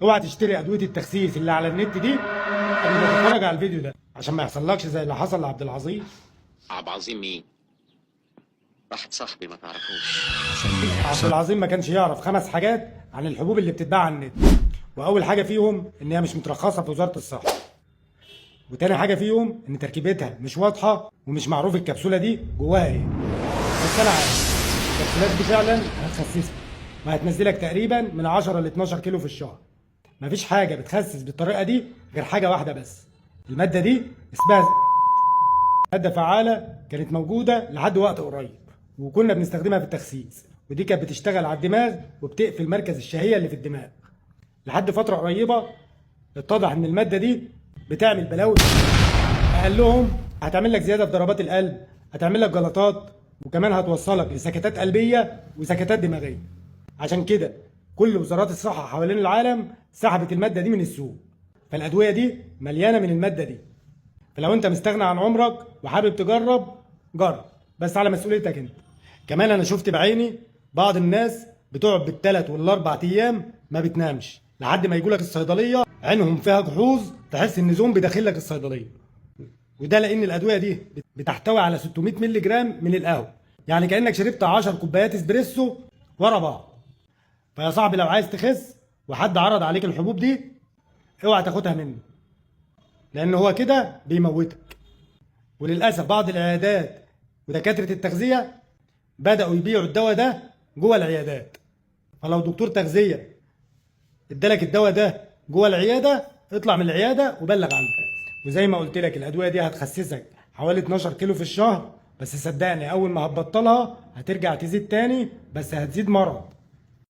اوعى تشتري ادويه التخسيس اللي على النت دي قبل ما تتفرج على الفيديو ده عشان ما يحصلكش زي اللي حصل لعبد العظيم. عبد العظيم مين؟ واحد صاحبي ما تعرفوش. عبد العظيم ما كانش يعرف 5 حاجات عن الحبوب اللي بتتباع على النت. واول حاجه فيهم ان هي مش مترخصه في وزاره الصحه. وتاني حاجه فيهم ان تركيبتها مش واضحه ومش معروف الكبسوله دي جواها ايه. بس انا عارف الكبسولات دي فعلا هتخسسك وهتنزلك تقريبا من 10 ل 12 كيلو في الشهر. مفيش حاجه بتخسس بالطريقه دي غير حاجه واحده بس. الماده دي اسمها ماده فعاله كانت موجوده لحد وقت قريب وكنا بنستخدمها في التخسيس، ودي كانت بتشتغل على الدماغ وبتقفل مركز الشهيه اللي في الدماغ. لحد فتره قريبه اتضح ان الماده دي بتعمل بلاوي، اقلهم هتعمل لك زياده في ضربات القلب، هتعمل لك جلطات، وكمان هتوصلك لسكتات قلبيه وسكتات دماغيه. عشان كده كل وزارات الصحه حوالين العالم سحبت الماده دي من السوق. فالادويه دي مليانه من الماده دي. فلو انت مستغني عن عمرك وحابب تجرب، جرب بس على مسؤوليتك انت. كمان انا شفت بعيني بعض الناس بتقعد بالثلاث والاربع ايام ما بتنامش لحد ما يجولك الصيدليه عينهم فيها جحوظ، تحس ان زومبي داخل لك الصيدليه. وده لان الادويه دي بتحتوي على 600 مللي جرام من القهوه، يعني كانك شربت 10 كوبايات اسبريسو ورا بعض. فيا صاحبي لو عايز تخس وحد عرض عليك الحبوب دي اوعى تاخدها منه، لان هو كده بيموتك. وللاسف بعض العيادات ودكاتره التغذيه بداوا يبيعوا الدواء ده جوه العيادات. فلو دكتور تغذيه ادالك الدواء ده جوه العياده اطلع من العياده وبلغ عنه. وزي ما قلت لك الادويه دي هتخسسك حوالي 12 كيلو في الشهر، بس صدقني اول ما هتبطلها هترجع تزيد تاني، بس هتزيد مرض.